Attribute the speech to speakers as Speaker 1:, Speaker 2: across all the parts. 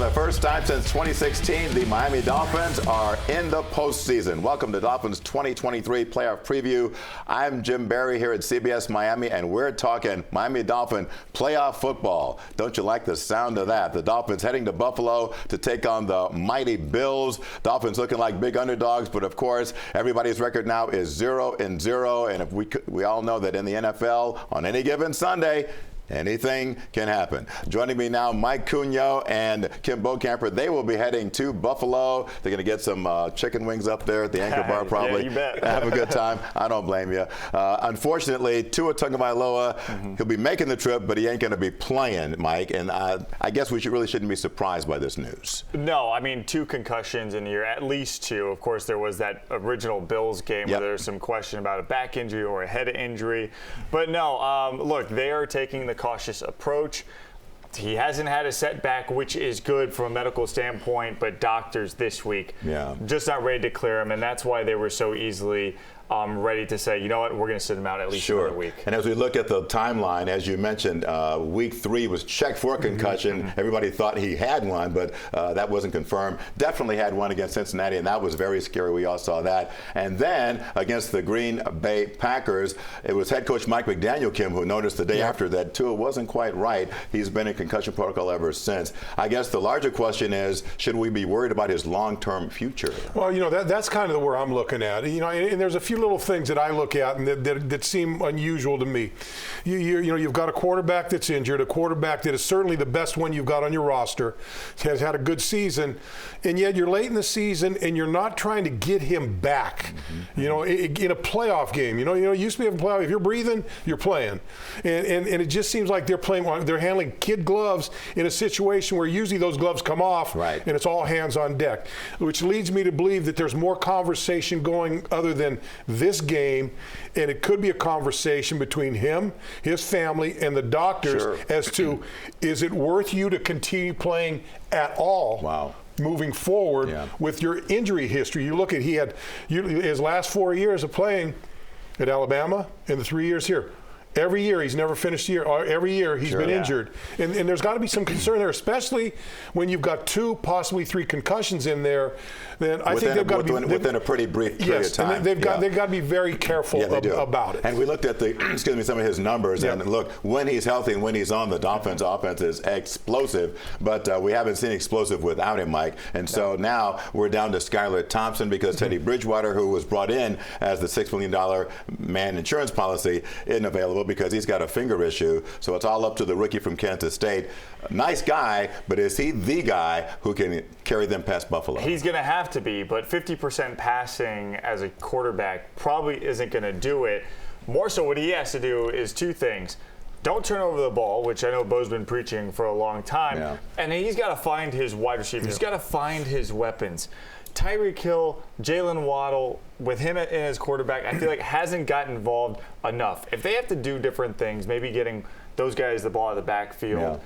Speaker 1: the first time since 2016, the Miami Dolphins are in the postseason. Welcome to Dolphins 2023 playoff preview. I'm Jim Barry here at CBS Miami, and we're talking Miami Dolphin playoff football. Don't you like the sound of that? The Dolphins heading to Buffalo to take on the mighty Bills. Dolphins looking like big underdogs, but of course, everybody's record now is 0-0. And if we all know that in the NFL, on any given Sunday, anything can happen. Joining me now, Mike Cugno and Kim Bokamper. They will be heading to Buffalo. They're going to get some chicken wings up there at the Anchor Bar, probably.
Speaker 2: Yeah, you bet.
Speaker 1: Have a good time. I don't blame you. Unfortunately, Tua Tagovailoa, he'll be making the trip, but he ain't going to be playing, Mike. And I guess we really shouldn't be surprised by this news.
Speaker 2: No, I mean, 2 concussions in a year, at least 2. Of course, there was that original Bills game where there was some question about a back injury or a head injury. But no, look, they are taking the cautious approach. He hasn't had a setback, which is good from a medical standpoint, but doctors this week just not ready to clear him, and that's why they were so easily ready to say, you know what, we're going to sit him out at least another week.
Speaker 1: And as we look at the timeline, as you mentioned, week 3 was checked for concussion. Everybody thought he had one, but that wasn't confirmed. Definitely had one against Cincinnati, and that was very scary. We all saw that. And then against the Green Bay Packers, it was head coach Mike McDaniel, Kim, who noticed the day after that Tua wasn't quite right. He's been in concussion protocol ever since. I guess the larger question is, should we be worried about his long-term future?
Speaker 3: Well, you know, that's kind of where I'm looking at. You know, and there's a few little things that I look at and that seem unusual to me. You know, you've got a quarterback that's injured, a quarterback that is certainly the best one you've got on your roster, has had a good season, and yet you're late in the season and you're not trying to get him back. You know, in a playoff game. You know, it used to be a playoff. If you're breathing, you're playing, and it just seems like they're handling kid gloves in a situation where usually those gloves come off, and it's all hands on deck, which leads me to believe that there's more conversation going other than this game, and it could be a conversation between him, his family, and the doctors as to, is it worth you to continue playing at all moving forward with your injury history? You look at, his last 4 years of playing at Alabama and the 3 years here. Every year he's never finished the year. Every year he's been injured, and there's got to be some concern there, especially when you've got 2, possibly 3 concussions in there. Then I think they've got to be
Speaker 1: within a pretty brief period of time.
Speaker 3: And they've got to be very careful about it.
Speaker 1: And we looked at some of his numbers, and look, when he's healthy and when he's on, the Dolphins' offense is explosive. But we haven't seen explosive without him, Mike. And so now we're down to Skylar Thompson because Teddy Bridgewater, who was brought in as the $6 million man insurance policy, isn't available because he's got a finger issue. So it's all up to the rookie from Kansas State. Nice guy, but is he the guy who can carry them past Buffalo?
Speaker 2: He's going to have to be, but 50% passing as a quarterback probably isn't going to do it. More so what he has to do is 2 things. Don't turn over the ball, which I know Bo's been preaching for a long time. And he's got to find his wide receivers. He's got to find his weapons. Tyreek Hill, Jalen Waddle, with him in his quarterback, I feel like hasn't gotten involved enough. If they have to do different things, maybe getting those guys the ball out of the backfield,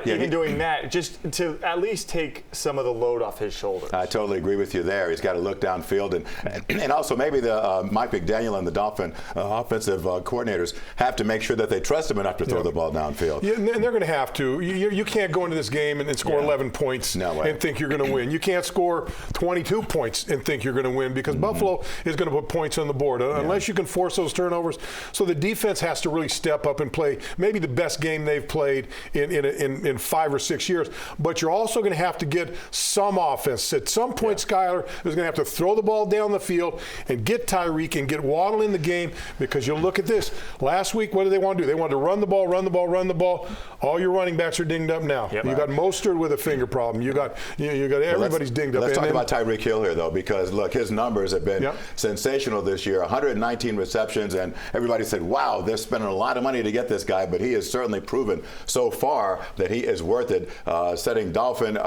Speaker 2: even doing that, just to at least take some of the load off his shoulders.
Speaker 1: I totally agree with you there. He's got to look downfield, and also maybe the Mike McDaniel and the Dolphin offensive coordinators have to make sure that they trust him enough to throw the ball downfield.
Speaker 3: Yeah, and they're going to have to. You can't go into this game and score 11 points and think you're going to win. You can't score 22 points and think you're going to win because Buffalo is going to put points on the board unless you can force those turnovers. So the defense has to really step up and play maybe the best game they've played in 5 or 6 years. But you're also going to have to get some offense. At some point, Skylar is going to have to throw the ball down the field and get Tyreek and get Waddle in the game because you'll look at this. Last week, what did they want to do? They wanted to run the ball, run the ball, run the ball. All your running backs are dinged up now. You got Mostert with a finger problem. You got everybody's dinged up.
Speaker 1: Let's talk about Tyreek Hill here, though, because, look, his numbers have been sensational this year. 119 receptions, and everybody said, wow, they're spending a lot of money to get this guy, but he has certainly proven so far that he is worth it, setting Dolphin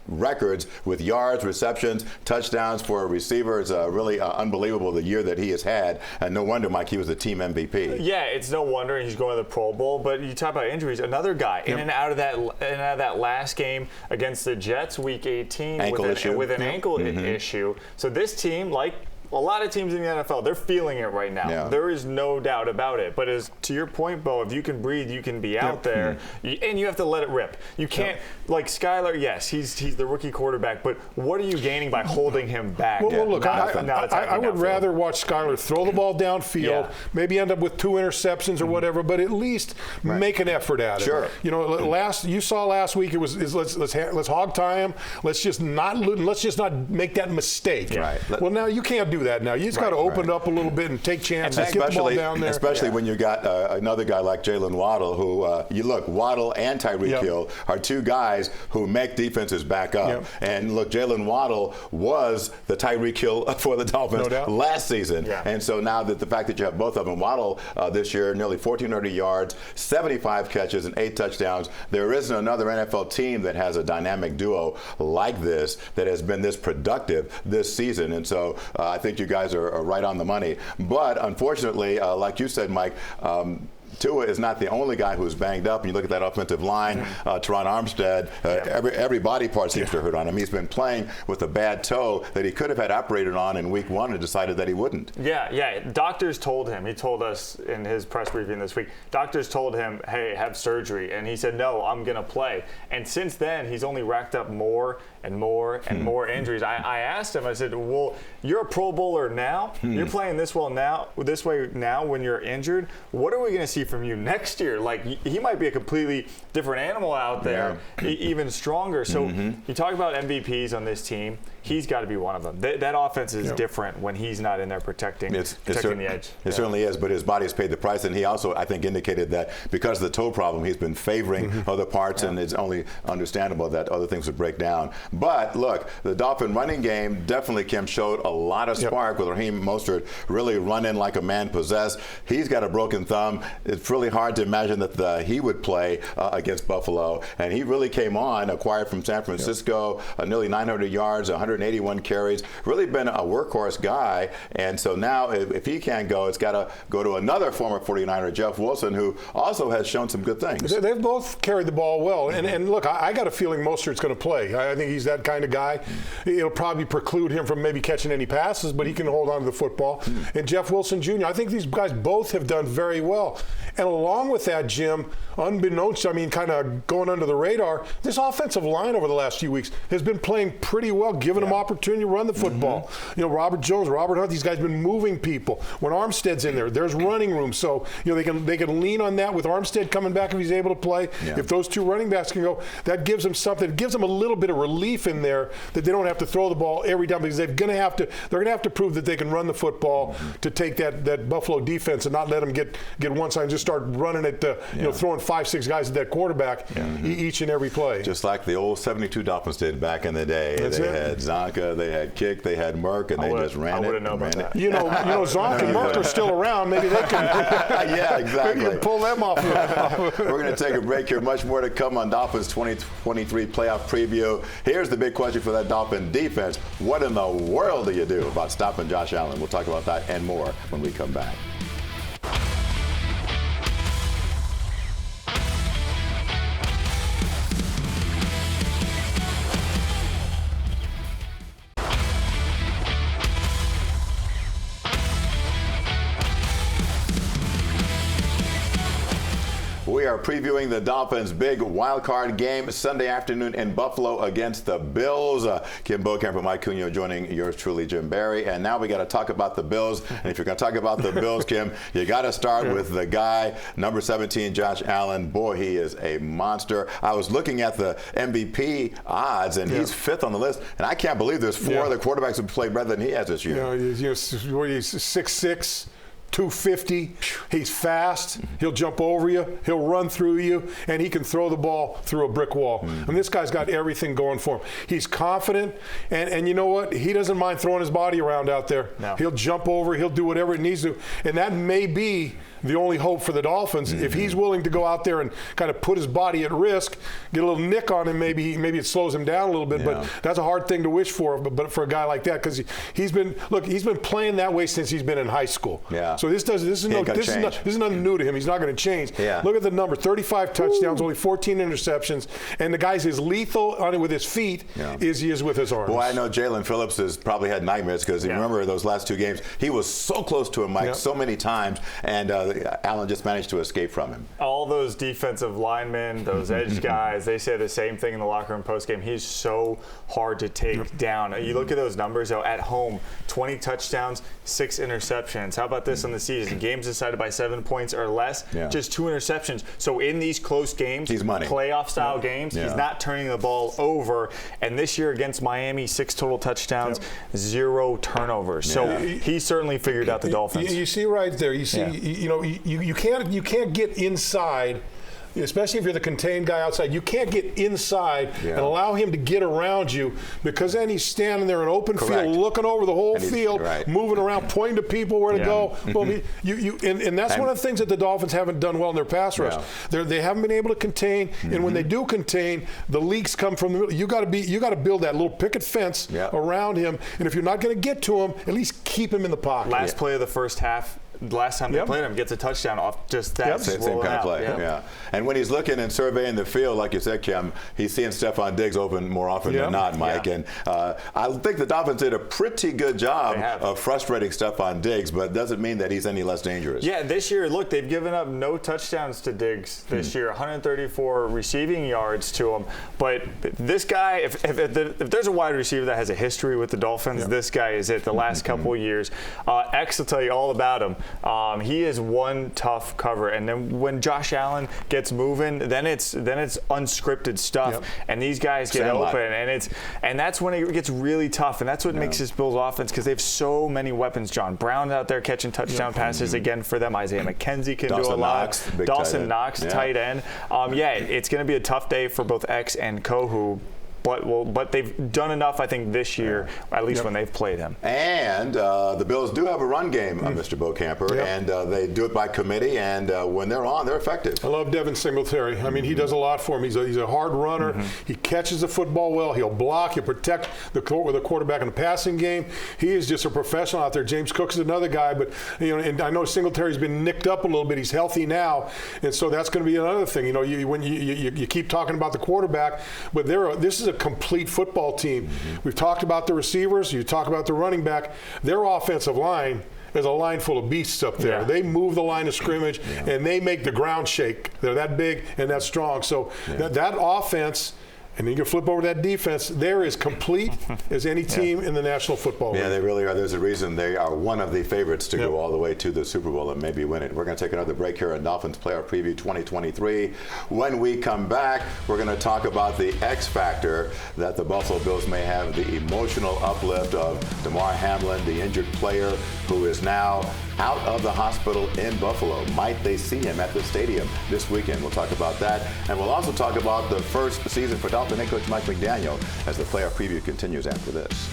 Speaker 1: records with yards, receptions, touchdowns for a receiver. It's really unbelievable the year that he has had, and no wonder, Mike, he was the team MVP.
Speaker 2: Yeah, it's no wonder he's going to the Pro Bowl. But you talk about injuries, another guy in and out of that last game against the Jets, Week 18, with an ankle issue. So this team, like a lot of teams in the NFL, they're feeling it right now.
Speaker 1: Yeah.
Speaker 2: There is no doubt about it. But as to your point, Bo, if you can breathe, you can be out there, and you have to let it rip. You can't, like Skyler, yes, he's the rookie quarterback, but what are you gaining by holding him back?
Speaker 3: Well, look, I would rather watch Skyler throw the ball downfield, maybe end up with 2 interceptions or whatever, but at least make an effort at it.
Speaker 1: Sure.
Speaker 3: You know, you saw last week it was let's hog tie him. Let's just not make that mistake.
Speaker 1: Right.
Speaker 3: Well, now you can't do that. Now you just got to open up a little bit and take chances. Get the ball down there.
Speaker 1: Especially when you got another guy like Jalen Waddle, who Waddle and Tyreek Hill are 2 guys who make defenses back up. And look, Jalen Waddle was the Tyreek Hill for the Dolphins last season. And so now that the fact that you have both of them, Waddle this year nearly 1,400 yards, 75 catches, and 8 touchdowns. There isn't another NFL team that has a dynamic duo like this that has been this productive this season. And so I think you guys are right on the money. But unfortunately, like you said, Mike, Tua is not the only guy who's banged up. And you look at that offensive line, Teron Armstead, every body part seems to hurt on him. He's been playing with a bad toe that he could have had operated on in week 1 and decided that he wouldn't. Yeah.
Speaker 2: Doctors told him. He told us in his press briefing this week, doctors told him, hey, have surgery. And he said, no, I'm going to play. And since then, he's only racked up more and more and more injuries. I asked him, I said, well, you're a Pro Bowler now. You're playing this way now when you're injured. What are we going to see from you next year? Like, he might be a completely different animal out there, even stronger. So you talk about MVPs on this team. He's got to be one of them. That offense is different when he's not in there protecting the edge.
Speaker 1: It certainly is, but his body has paid the price, and he also, I think, indicated that because of the toe problem, he's been favoring other parts, and it's only understandable that other things would break down. But look, the Dolphin running game definitely, Kim, showed a lot of spark with Raheem Mostert really running like a man possessed. He's got a broken thumb. It's really hard to imagine that he would play against Buffalo, and he really came on, acquired from San Francisco, nearly 900 yards, 181 carries, really been a workhorse guy. And so now if he can't go, it's got to go to another former 49er, Jeff Wilson, who also has shown some good things.
Speaker 3: They've both carried the ball well. And look, I got a feeling Mostert's going to play. I think he's that kind of guy. It'll probably preclude him from maybe catching any passes, but he can hold on to the football. And Jeff Wilson Jr., I think these guys both have done very well. And along with that, Jim, unbeknownst, kind of going under the radar, this offensive line over the last few weeks has been playing pretty well, giving them opportunity to run the football. Robert Jones, Robert Hunt, these guys have been moving people. When Armstead's in there, there's running room. So, they can lean on that with Armstead coming back if he's able to play. If those 2 running backs can go, that gives them something. It gives them a little bit of relief in there that they don't have to throw the ball every time, because they're going to have to prove that they can run the football to take that Buffalo defense and not let them get one side and just start running it, throwing 5-6 guys at that quarterback each and every play.
Speaker 1: Just like the old 72 Dolphins did back in the day. They had Zonka, they had Kick, they had Merck, and they just ran it.
Speaker 2: I wouldn't know about that.
Speaker 3: Zonka and Merck are still around. Maybe they can.
Speaker 1: Yeah, exactly.
Speaker 3: Maybe you can pull them off.
Speaker 1: We're going to take a break here. Much more to come on Dolphins 2023 playoff preview. Here's the big question for that Dolphin defense. What in the world do you do about stopping Josh Allen? We'll talk about that and more when we come back. We are previewing the Dolphins' big wild card game Sunday afternoon in Buffalo against the Bills. Kim Bokamp and Mike Cunha joining yours truly, Jim Barry. And now we got to talk about the Bills. And if you're going to talk about the Bills, Kim, you got to start with the guy, number 17, Josh Allen. Boy, he is a monster. I was looking at the MVP odds, and he's 5th on the list. And I can't believe there's 4 other quarterbacks who played better than he has this year.
Speaker 3: He's 6'6". 250. He's fast. He'll jump over you. He'll run through you, and he can throw the ball through a brick wall. And this guy's got everything going for him. He's confident, and you know what? He doesn't mind throwing his body around out there. No. He'll jump over. He'll do whatever it needs to, and that may be the only hope for the Dolphins. If he's willing to go out there and kind of put his body at risk, get a little nick on him, maybe it slows him down a little bit. But that's a hard thing to wish for. But for a guy like that, because he's been playing that way since he's been in high school. So this is nothing new to him. He's not going to change.
Speaker 1: Yeah.
Speaker 3: Look at the number: 35 touchdowns, only 14 interceptions, and the guy's as lethal on it with his feet as he is with his arms.
Speaker 1: Boy, I know Jalen Phillips has probably had nightmares because you remember those last 2 games, he was so close to him, Mike, so many times, and Allen just managed to escape from him.
Speaker 2: All those defensive linemen, those edge guys, they say the same thing in the locker room post game. He's so hard to take down. You look at those numbers, though, at home, 20 touchdowns, 6 interceptions. How about this on the season? Games decided by 7 points or less, just 2 interceptions. So in these close games,
Speaker 1: he's money.
Speaker 2: Playoff-style games, he's not turning the ball over. And this year against Miami, 6 total touchdowns, 0 turnovers. So he certainly figured out the Dolphins.
Speaker 3: You see right there. You see, you can't get inside. Especially if you're the contained guy outside, you can't get inside and allow him to get around you, because then he's standing there in open field, looking over the whole field, moving around, pointing to people where to go. Well, and that's one of the things that the Dolphins haven't done well in their pass rush. They haven't been able to contain, and when they do contain, the leaks come from the middle. You got to build that little picket fence around him, and if you're not going to get to him, at least keep him in the pocket.
Speaker 2: Last play of the first half. Last time they played him, gets a touchdown off just that.
Speaker 1: Same kind of play. And when he's looking and surveying the field, like you said, Kim, he's seeing Stephon Diggs open more often than not, Mike. And I think the Dolphins did a pretty good job of frustrating Stephon Diggs, but it doesn't mean that he's any less dangerous.
Speaker 2: Yeah, this year, look, they've given up no touchdowns to Diggs this year, 134 receiving yards to him. But this guy, if there's a wide receiver that has a history with the Dolphins, this guy is it the last couple of years. X will tell you all about him. He is one tough cover, and then when Josh Allen gets moving, then it's unscripted stuff, and these guys get open, and that's when it gets really tough, and that's what makes this Bills offense, because they have so many weapons. John Brown out there catching touchdown passes again for them. Isaiah McKenzie can do a lot. Dawson Knox, tight end. It's going to be a tough day for both X and Kohu. But they've done enough, I think, this year, at least when they've played him.
Speaker 1: And the Bills do have a run game, Mr. Beaucamper, and they do it by committee, and when they're on, they're effective.
Speaker 3: I love Devin Singletary. I mean, he does a lot for him. He's a hard runner. He catches the football well. He'll block. He'll protect the quarterback in the passing game. He is just a professional out there. James Cook is another guy, but and I know Singletary's been nicked up a little bit. He's healthy now, and so that's going to be another thing. When you keep talking about the quarterback, but this is a complete football team. We've talked about the receivers. You talk about the running back. Their offensive line is a line full of beasts up there. They move the line of scrimmage, and they make the ground shake. They're that big and that strong. So that offense, and then you can flip over that defense, they're as complete as any team in the National Football League.
Speaker 1: Yeah, they really are. There's a reason they are one of the favorites to go all the way to the Super Bowl and maybe win it. We're going to take another break here on Dolphins Playoff Preview 2023. When we come back, we're going to talk about the X factor that the Buffalo Bills may have, the emotional uplift of Damar Hamlin, the injured player who is now out of the hospital in Buffalo. Might they see him at the stadium this weekend? We'll talk about that. And we'll also talk about the first season for Dolphin head coach Mike McDaniel as the playoff preview continues after this.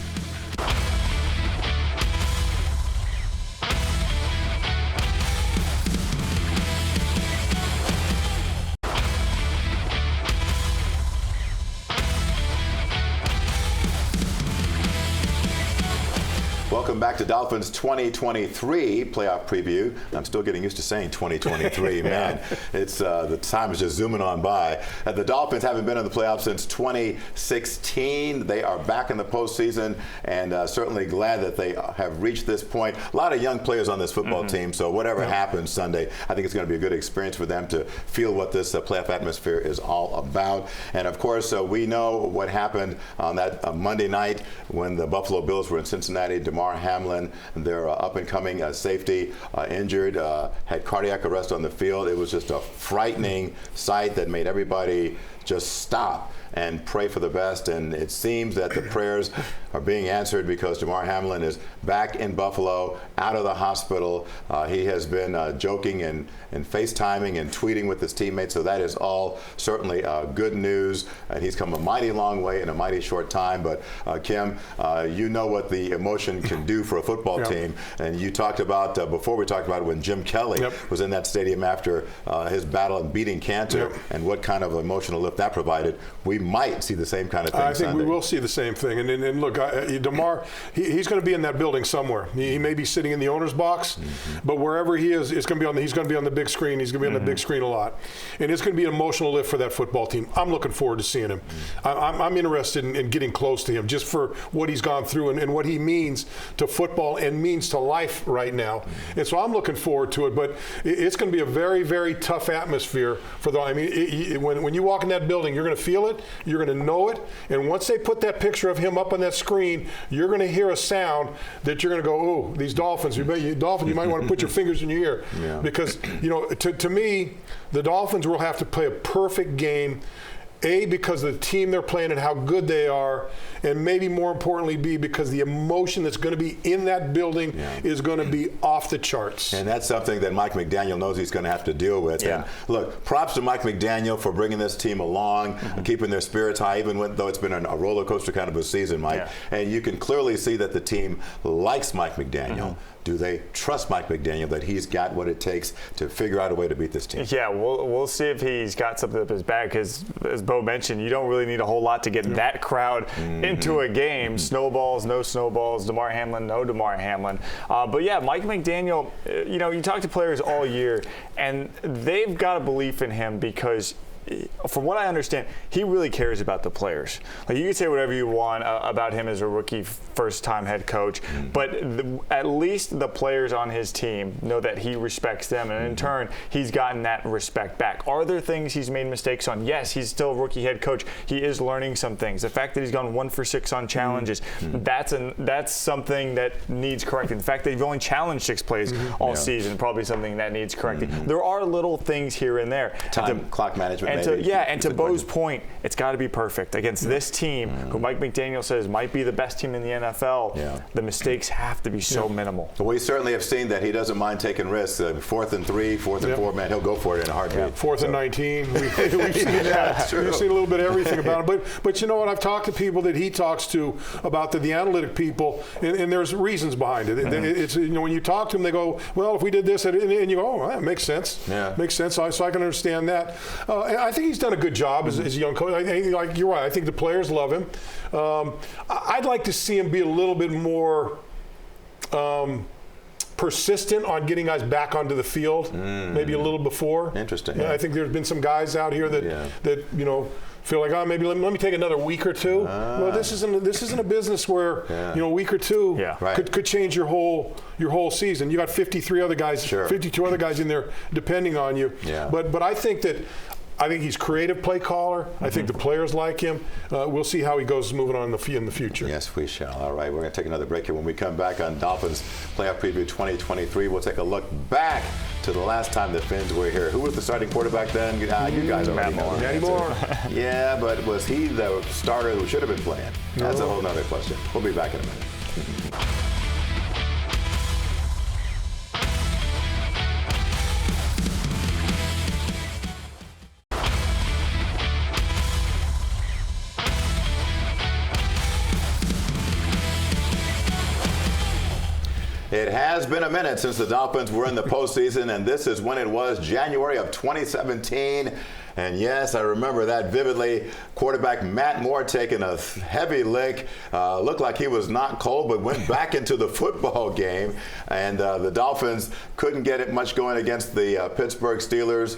Speaker 1: Welcome back to Dolphins 2023 playoff preview. I'm still getting used to saying 2023, man. It's the time is just zooming on by. The Dolphins haven't been in the playoffs since 2016. They are back in the postseason, and certainly glad that they have reached this point. A lot of young players on this football team, so whatever happens Sunday, I think it's going to be a good experience for them to feel what this playoff atmosphere is all about. And of course, we know what happened on that Monday night when the Buffalo Bills were in Cincinnati. Damar Hamlin, their up-and-coming safety, injured, had cardiac arrest on the field. It was just a frightening sight that made everybody just stop and pray for the best. And it seems that the prayers are being answered because Damar Hamlin is back in Buffalo, out of the hospital. He has been joking and FaceTiming and tweeting with his teammates, so that is all certainly good news. And he's come a mighty long way in a mighty short time. But Kim, you know what the emotion can do for a football team. And you talked about, before we talked about it, when Jim Kelly was in that stadium after his battle and beating cancer, and what kind of emotional if that provided, we might see the same kind of thing
Speaker 3: I think
Speaker 1: Sunday.
Speaker 3: we will see the same thing. And look, DeMar, he's going to be in that building somewhere. He may be sitting in the owner's box, but wherever he is, he's going to be on the big screen. He's going to be on the big screen a lot. And it's going to be an emotional lift for that football team. I'm looking forward to seeing him. I'm interested in getting close to him just for what he's gone through and what he means to football and means to life right now. And so I'm looking forward to it. But it's going to be a very, very tough atmosphere for when you walk in that building, you're going to feel it, you're going to know it, and once they put that picture of him up on that screen, you're going to hear a sound that you're going to go, oh, these Dolphins, you might want to put your fingers in your ear.
Speaker 1: Yeah.
Speaker 3: Because, to me, the Dolphins will have to play a perfect game, A, because of the team they're playing and how good they are, and maybe more importantly, B, because the emotion that's going to be in that building is going to be off the charts.
Speaker 1: And that's something that Mike McDaniel knows he's going to have to deal with.
Speaker 2: Yeah.
Speaker 1: And look, props to Mike McDaniel for bringing this team along, keeping their spirits high, even though it's been a roller coaster kind of a season, Mike.
Speaker 2: Yeah.
Speaker 1: And you can clearly see that the team likes Mike McDaniel. Do they trust Mike McDaniel that he's got what it takes to figure out a way to beat this team?
Speaker 2: Yeah, we'll see if he's got something up his bag, because as Bo mentioned, you don't really need a whole lot to get that crowd into a game. Snowballs, no snowballs. Damar Hamlin, no Damar Hamlin. But yeah, Mike McDaniel, you talk to players all year, and they've got a belief in him because, from what I understand, he really cares about the players. Like, you can say whatever you want about him as a rookie first-time head coach, but at least the players on his team know that he respects them, and in turn, he's gotten that respect back. Are there things he's made mistakes on? Yes, he's still a rookie head coach. He is learning some things. The fact that he's gone 1 for 6 on challenges, that's something that needs correcting. The fact that he's only challenged 6 plays all season, probably something that needs correcting. There are little things here and there.
Speaker 1: Clock management.
Speaker 2: And to Bo's point, it's got to be perfect against this team, who Mike McDaniel says might be the best team in the NFL.
Speaker 1: Yeah.
Speaker 2: The mistakes have to be so minimal.
Speaker 1: Well, we certainly have seen that he doesn't mind taking risks. 4th and 3, 4th and 4, man, he'll go for it in a heartbeat.
Speaker 3: 4th and 19. We've seen that. We've seen a little bit of everything about him. But you know what? I've talked to people that he talks to about the analytic people, and there's reasons behind it. It's when you talk to them, they go, well, if we did this, and you go, oh, well, that makes sense.
Speaker 1: Yeah.
Speaker 3: Makes sense. So I can understand that. I think he's done a good job as a young coach. Like you're right. I think the players love him. I'd like to see him be a little bit more persistent on getting guys back onto the field, maybe a little before.
Speaker 1: Interesting.
Speaker 3: Yeah, I think there's been some guys out here that feel like, maybe let me take another week or two. Well, this isn't a business where a week or two could change your whole season. You got 52 other guys in there depending on you.
Speaker 1: Yeah.
Speaker 3: But I think he's creative play caller. I think the players like him. We'll see how he goes moving on in the future.
Speaker 1: Yes, we shall. All right, we're going to take another break here. When we come back on Dolphins Playoff Preview 2023, we'll take a look back to the last time the Finns were here. Who was the starting quarterback then? You guys already know.
Speaker 3: Matty Moore.
Speaker 1: Yeah, but was he the starter who should have been playing? That's a whole other question. We'll be back in a minute. It has been a minute since the Dolphins were in the postseason, and this is when it was, January of 2017. And yes, I remember that vividly. Quarterback Matt Moore taking a heavy lick. Looked like he was not cold, but went back into the football game. And the Dolphins couldn't get it much going against the Pittsburgh Steelers,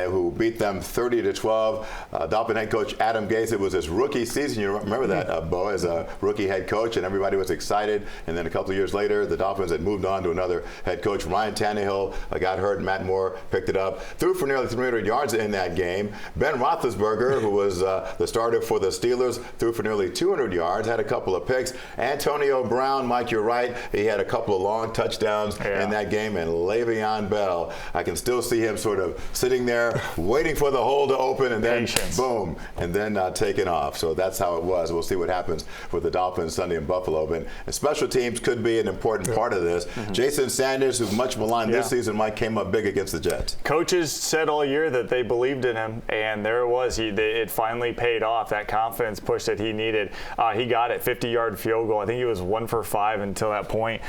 Speaker 1: who beat them 30-12. Dolphin head coach Adam Gase, it was his rookie season. You remember that, Bo, as a rookie head coach, and everybody was excited. And then a couple of years later, the Dolphins had moved on to another head coach. Ryan Tannehill got hurt. Matt Moore picked it up, threw for nearly 300 yards in that game. Ben Roethlisberger, who was the starter for the Steelers, threw for nearly 200 yards, had a couple of picks. Antonio Brown, Mike, you're right, he had a couple of long touchdowns in that game. And Le'Veon Bell, I can still see him sort of sitting there waiting for the hole to open, and then boom, and then taking off. So that's how it was. We'll see what happens with the Dolphins Sunday in Buffalo. But special teams could be an important part of this. Jason Sanders, who's much maligned this season, Mike, came up big against the Jets.
Speaker 2: Coaches said all year that they believed in him, and there it was. It finally paid off. That confidence push that he needed. He got it, 50-yard field goal. I think he was 1 for 5 until that point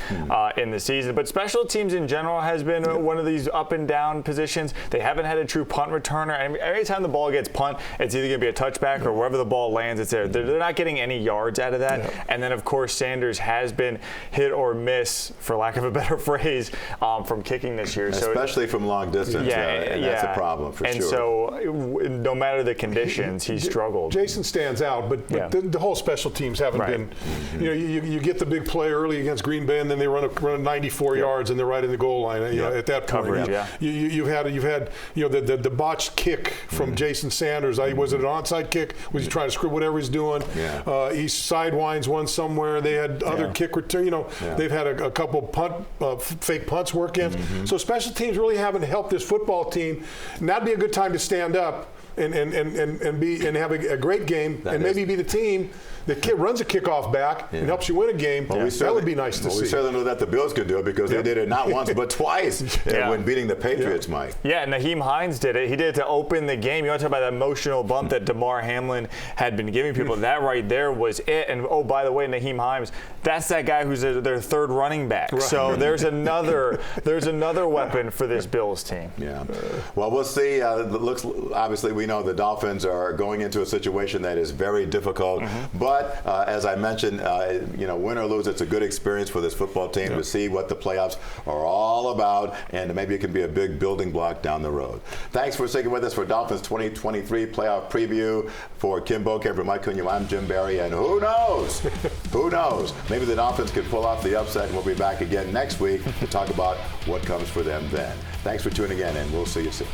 Speaker 2: in the season. But special teams in general has been one of these up and down positions. They haven't had a true punt returner. Every time the ball gets punt, it's either going to be a touchback or wherever the ball lands, it's there. They're not getting any yards out of that. And then, of course, Sanders has been hit or miss, for lack of a better phrase, from kicking this year.
Speaker 1: Especially from long distance. That's a problem for sure.
Speaker 2: And so, no matter the conditions, he struggled.
Speaker 3: Jason stands out, but the whole special teams haven't been. You get the big play early against Green Bay, and then they run 94 yards, and they're right in the goal line. At that point,
Speaker 2: coverage.
Speaker 3: You've had the botched kick from Jason Sanders. Was it an onside kick? Was he trying to screw whatever he's doing? He sidewinds one somewhere. They had other kick return. They've had a couple fake punts work in. So special teams really haven't helped this football team. And that'd be a good time to stand up and have a great game and maybe be the team that runs a kickoff back and helps you win a game. That would be nice to see.
Speaker 1: We certainly know that the Bills could do it because they did it not once but twice when beating the Patriots, Mike.
Speaker 2: Yeah, Nyheim Hines did it. He did it to open the game. You want to talk about that emotional bump that DeMar Hamlin had been giving people. That right there was it. And, oh, by the way, Nyheim Hines, that's that guy who's their third running back. Right. So there's another weapon for this Bills team.
Speaker 1: Yeah. Well, we'll see. Obviously, we know the Dolphins are going into a situation that is very difficult. But as I mentioned, win or lose, it's a good experience for this football team to see what the playoffs are all about, and maybe it can be a big building block down the road. Thanks for sticking with us for Dolphins 2023 playoff preview. For Kim Boker, for Mike Cunha, I'm Jim Barry, and who knows? Who knows? Maybe the Dolphins could pull off the upset, and we'll be back again next week to talk about what comes for them then. Thanks for tuning in, and we'll see you soon.